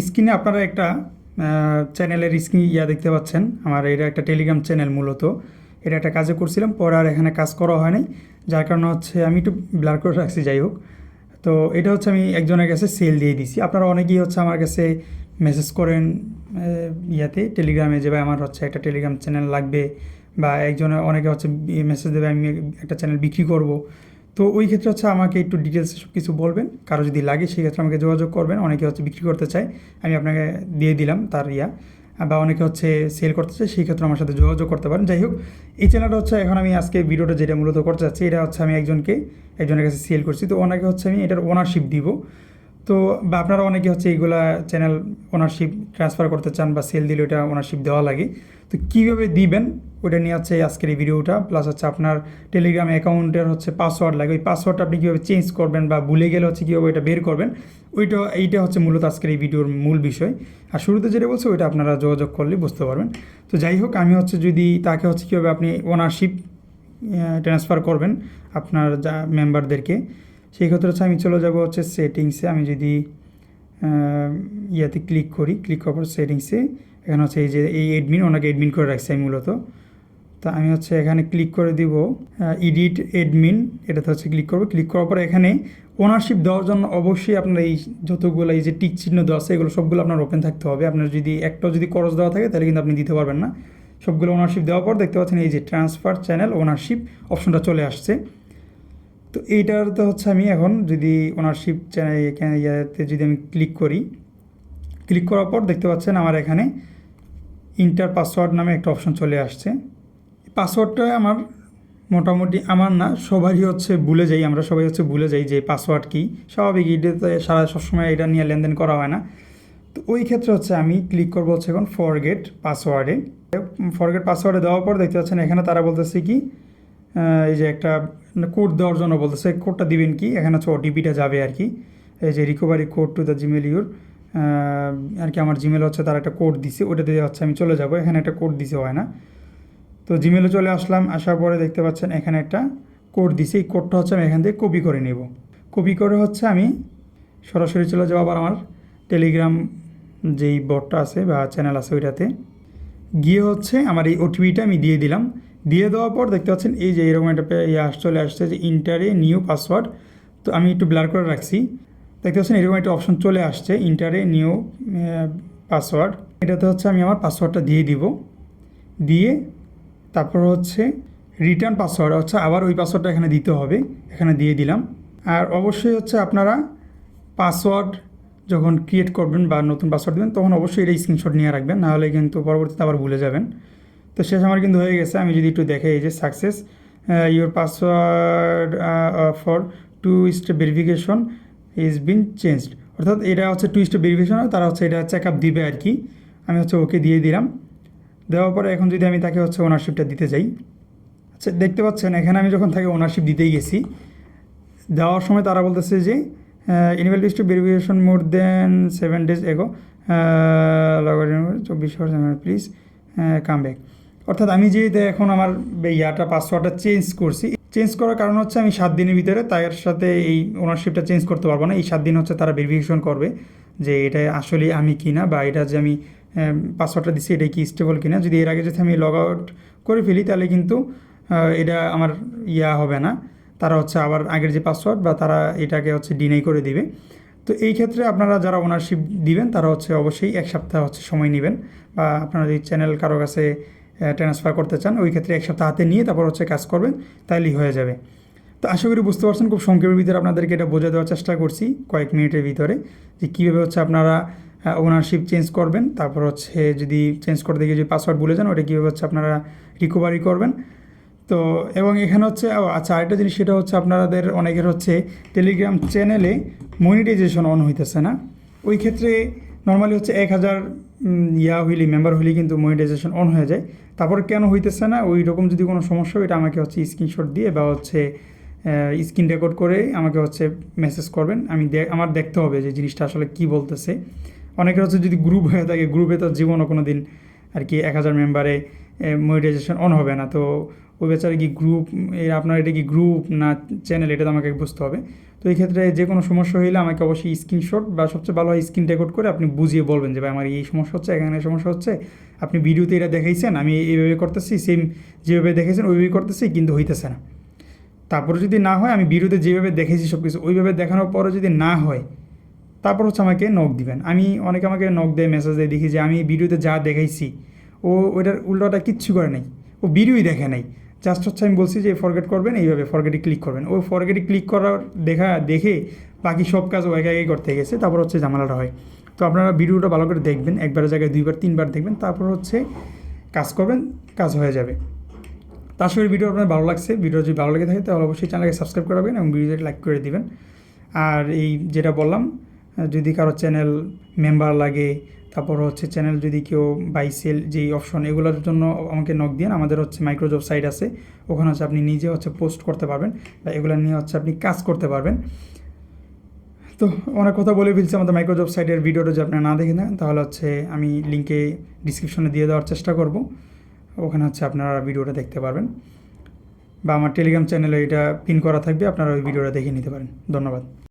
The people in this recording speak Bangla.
স্ক্রিনে আপনারা একটা চ্যানেলের স্ক্রিন দেখতে পাচ্ছেন। আমার এটা একটা টেলিগ্রাম চ্যানেল, মূলত এটা একটা কাজে করছিলাম, পরে আর এখানে কাজ করা হয় নাই, যার কারণে হচ্ছে আমি একটু ব্লার করে রাখছি। যাই হোক, তো এটা হচ্ছে আমি একজনের কাছে সেল দিয়ে দিছি। আপনারা অনেকেই হচ্ছে আমার কাছে মেসেজ করেন টেলিগ্রামে, যে ভাই আমার হচ্ছে একটা টেলিগ্রাম চ্যানেল লাগবে, বা অনেকে হচ্ছে মেসেজ দেবে আমি একটা চ্যানেল বিক্রি করব। তো ওই ক্ষেত্রে হচ্ছে আমাকে একটু ডিটেলসে সব কিছু বলবেন, কারো যদি লাগে সেই ক্ষেত্রে আমাকে যোগাযোগ করবেন। অনেকে হচ্ছে বিক্রি করতে চায়, আমি আপনাকে দিয়ে দিলাম তার বা অনেকে হচ্ছে সেল করতে চায়, সেই ক্ষেত্রে আমার সাথে যোগাযোগ করতে পারেন। যাই হোক, এই চ্যানেলটা হচ্ছে এখন আমি আজকে ভিডিওটা যেটা মূলত করতে চাচ্ছি, এটা হচ্ছে আমি একজনের কাছে সেল করছি। তো ওনাকে হচ্ছে আমি এটার ওনারশিপ দিব। তো বা আপনারা অনেকে হচ্ছে এইগুলা চ্যানেল ওনারশিপ ট্রান্সফার করতে চান, বা সেল দিলে ওটা ওনারশিপ দেওয়া লাগে। তো কীভাবে দিবেন ওটা নিয়ে হচ্ছে আজকের এই ভিডিওটা। প্লাস হচ্ছে আপনার টেলিগ্রাম অ্যাকাউন্টের হচ্ছে পাসওয়ার্ড লাগে, ওই পাসওয়ার্ডটা আপনি কীভাবে চেঞ্জ করবেন, বা ভুলে গেলে হচ্ছে কীভাবে ওইটা বের করবেন, এইটা হচ্ছে মূলত আজকের এই ভিডিওর মূল বিষয়। আর শুরুতে যেটা বলছে ওইটা আপনারা যোগাযোগ করলে বুঝতে পারবেন। তো যাই হোক, আমি হচ্ছে যদি তাকে হচ্ছে কীভাবে আপনি ওনারশিপ ট্রান্সফার করবেন আপনার যা মেম্বারদেরকে, সেই ক্ষেত্রে হচ্ছে আমি চলে যাব হচ্ছে সেটিংসে। আমি যদি ক্লিক করার পর সেটিংসে এখানে হচ্ছে এই এডমিন, ওনাকে এডমিন করে রাখছি আমি মূলত। তো আমি হচ্ছে এখানে ক্লিক করে দিব এডিট এডমিন, এটাতে হচ্ছে ক্লিক করার পর এখানে ওনারশিপ দেওয়ার জন্য অবশ্যই আপনার এই যতগুলো এই যে টিক চিহ্ন দেওয়া আছে এগুলো সবগুলো আপনার ওপেন থাকতে হবে। আপনার যদি একটাও যদি খরচ দেওয়া থাকে তাহলে কিন্তু আপনি দিতে পারবেন না। সবগুলো ওনারশিপ দেওয়ার পর দেখতে পাচ্ছেন এই যে ট্রান্সফার চ্যানেল ওনারশিপ অপশনটা চলে আসছে। তো এইটাতে হচ্ছে আমি এখন যদি ওনারশিপ চ্যানেল এখানে যদি আমি ক্লিক করার পর দেখতে পাচ্ছেন আমার এখানে ইন্টার পাসওয়ার্ড নামে একটা অপশন চলে আসছে। পাসওয়ার্ডটা আমার মোটামুটি আমার না, সবারই হচ্ছে ভুলে যাই, আমরা সবাই হচ্ছে ভুলে যাই যে পাসওয়ার্ড কী। স্বাভাবিক, এটাতে সবসময় এটা নিয়ে লেনদেন করা হয় না। তো ওই ক্ষেত্রে হচ্ছে আমি ক্লিক করবো হচ্ছে এখন ফরগেট পাসওয়ার্ডে। ফরগেট পাসওয়ার্ডে দেওয়ার পর দেখতে পাচ্ছেন এখানে তারা বলতেছে কি এই যে একটা কোড দেওয়ার জন্য বলতেছে, কোডটা দিবেন কি, এখানে হচ্ছে ওটিপিটা যাবে আর কি। এই যে recovery code to the Gmail your আর কি, আমার জিমেল হচ্ছে তার একটা কোড দিছে, ওটা দিয়ে হচ্ছে আমি চলে যাব। এখানে একটা কোড দিছে হয় না, তো জিমেলে চলে আসলাম। আসার পরে দেখতে পাচ্ছেন এখানে একটা কোড দিছে, এই কোডটা হচ্ছে আমি এখান থেকে কপি করে নেব। কপি করে হচ্ছে আমি সরাসরি চলে যাবো আবার আমার টেলিগ্রাম যেই বটটা আছে বা চ্যানেল আছে ওইটাতে গিয়ে হচ্ছে আমার এই ওটিপিটা আমি দিয়ে দিলাম। দিয়ে দেওয়ার পর দেখতে পাচ্ছেন এই যে এরকম একটা চলে আসছে যে ইন্টারে নিউ পাসওয়ার্ড। তো আমি একটু ব্লার করে রাখছি, দেখতে পাচ্ছেন এরকম একটা অপশন চলে আসছে ইন্টারে নিউ পাসওয়ার্ড। এটাতে হচ্ছে আমি আমার পাসওয়ার্ডটা দিয়ে দিব। দিয়ে তারপর হচ্ছে রিটার্ন পাসওয়ার্ড হচ্ছে আবার ওই পাসওয়ার্ডটা এখানে দিতে হবে, এখানে দিয়ে দিলাম। আর অবশ্যই হচ্ছে আপনারা পাসওয়ার্ড যখন ক্রিয়েট করবেন বা নতুন পাসওয়ার্ড দেবেন তখন অবশ্যই এটা স্ক্রিনশট নিয়ে রাখবেন, নাহলে কিন্তু পরবর্তীতে আবার ভুলে যাবেন। তো শেষ আমার কিন্তু হয়ে গেছে। আমি যদি একটু দেখে এই যে success your password for 2 step verification is been changed, অর্থাৎ এটা হচ্ছে 2 স্টেপ ভেরিফিকেশন, তারা হচ্ছে এটা চেক আপ দিবে আর কি। আমি হচ্ছে ওকে দিয়ে দিলাম। দেওয়ার পরে এখন যদি আমি তাকে হচ্ছে ওনারশিপটা দিতে যাই, আচ্ছা দেখতে পাচ্ছেন এখানে আমি যখন তাকে ওনারশিপ দিতেই গেছি, দেওয়ার সময় তারা বলতেছে যে ইনিভেল টু ভেরিফিকেশন মোর দেন 7 days এগো, 24 hours প্লিজ কাম ব্যাক। অর্থাৎ আমি যে এখন আমার পাসওয়ার্ডটা চেঞ্জ করার কারণ হচ্ছে আমি 7 দিনের ভিতরে তার সাথে এই ওনারশিপটা চেঞ্জ করতে পারবো না। এই 7 দিন হচ্ছে তারা ভেরিফিকেশন করবে যে এটা আসলে আমি কিনা, বা এটা যে আমি পাসওয়ার্ডটা দিচ্ছি এটা কি স্টেবল কিনা। যদি এর আগে যদি আমি লগ আউট করে ফেলি তাহলে কিন্তু এটা আমার হবে না, তারা হচ্ছে আবার আগের যে পাসওয়ার্ড বা তারা এটাকে হচ্ছে ডিনাই করে দিবে। তো এই ক্ষেত্রে আপনারা যারা ওনারশিপ দিবেন তারা হচ্ছে অবশ্যই 1 সপ্তাহ হচ্ছে সময় নেবেন, বা আপনারা যদি চ্যানেল কারো কাছে ট্রান্সফার করতে চান ওই ক্ষেত্রে 1 সপ্তাহ হাতে নিয়ে তারপর হচ্ছে কাজ করবেন, তাইলেই হয়ে যাবে। তো আশা করি বুঝতে পারছেন, খুব সংক্ষেপের ভিতরে আপনাদেরকে এটা বোঝা দেওয়ার চেষ্টা করছি কয়েক মিনিটের ভিতরে, যে কীভাবে হচ্ছে আপনারা ওনারশিপ চেঞ্জ করবেন। তারপর হচ্ছে যদি চেঞ্জ করতে গিয়ে যদি পাসওয়ার্ড ভুলে যান ওটা কীভাবে হচ্ছে আপনারা রিকভারি করবেন। তো এবং এখানে হচ্ছে আচ্ছা আরেকটা জিনিস, সেটা হচ্ছে আপনাদের অনেকের হচ্ছে টেলিগ্রাম চ্যানেলে মনিটাইজেশন অন হইতেছে না। ওই ক্ষেত্রে নর্মালি হচ্ছে 1000 হইলে মেম্বার হইলে কিন্তু মনিটাইজেশন অন হয়ে যায়। তারপর কেন হইতেছে না, ওই রকম যদি কোনো সমস্যা হয় এটা আমাকে হচ্ছে স্ক্রিনশট দিয়ে বা হচ্ছে স্ক্রিন রেকর্ড করে আমাকে হচ্ছে মেসেজ করবেন। আমার দেখতে হবে যে জিনিসটা আসলে কি বলতেছে। অনেকের হচ্ছে যদি গ্রুপ হয়ে থাকে, গ্রুপে তো জীবনও কোনো দিন আর কি 1000 মেম্বারে মনিটাইজেশন অন হবে না। তো ওই বেচারা কি গ্রুপ, আপনার এটা কি গ্রুপ না চ্যানেল, এটা তো আমাকে বুঝতে হবে। তো এই ক্ষেত্রে যে কোনো সমস্যা হইলে আমাকে অবশ্যই স্ক্রিনশট বা সবচেয়ে ভালো হয় স্ক্রিন রেকর্ড করে আপনি বুঝিয়ে বলবেন যে ভাই আমার এই সমস্যা হচ্ছে, এখানে সমস্যা হচ্ছে, আপনি ভিডিওতে এটা দেখাইছেন, আমি এইভাবে করতেছি, সেম যেভাবে দেখেছেন ওইভাবেই করতেছি, কিন্তু হইতেছে না। তারপরে যদি না হয়, আমি ভিডিওতে যেভাবে দেখেছি সব কিছু ওইভাবে দেখানোর পরে যদি না হয়, তারপর হচ্ছে আমাকে নক দিবেন। অনেকে আমাকে নক দেয়, মেসেজ দেয়, দেখি যে আমি ভিডিওতে যা দেখাইছি ওইটার উল্টোটা কিচ্ছু করে নাই, ও ভিডিওই দেখে নাই। জাস্ট হচ্ছে আমি বলছি যে ফরগেট করবেন, এইভাবে ফরগেটে ক্লিক করবেন, ওই ফরগেটে ক্লিক করার দেখে বাকি সব কাজ ও একা একাই করতে গেছে, তারপর হচ্ছে ঝামেলাটা হয়। তো আপনারা ভিডিওটা ভালো করে দেখবেন, একবারের জায়গায় 2বার 3বার দেখবেন, তারপর হচ্ছে কাজ করবেন, কাজ হয়ে যাবে। তার সঙ্গে ভিডিও আপনার ভালো লাগছে, ভিডিও যদি ভালো লেগে থাকে তাহলে অবশ্যই চ্যানেলকে সাবস্ক্রাইব করবেন এবং ভিডিওটি লাইক করে দিবেন। আর এই যেটা বললাম, যদি কারো চ্যানেল মেম্বার লাগে, তারপর হচ্ছে চ্যানেল যদি কেউ বাই সেল যেই অপশন, এগুলোর জন্য আমাকে নক দিন। আমাদের হচ্ছে মাইক্রোজব সাইট আছে, ওখানে হচ্ছে আপনি নিজে হচ্ছে পোস্ট করতে পারবেন বা এগুলো নিয়ে হচ্ছে আপনি কাজ করতে পারবেন। তো অনেক কথা বলে ফেলছি আমাদের মাইক্রোজব সাইটের ভিডিওটা যদি আপনারা না দেখে নেন, তাহলে হচ্ছে আমি লিঙ্কে ডিসক্রিপশনে দিয়ে দেওয়ার চেষ্টা করব, ওখানে হচ্ছে আপনারা ভিডিওটা দেখতে পারবেন, বা আমার টেলিগ্রাম চ্যানেলে এটা পিন করা থাকবে, আপনারা ওই ভিডিওটা দেখে নিতে পারেন। ধন্যবাদ।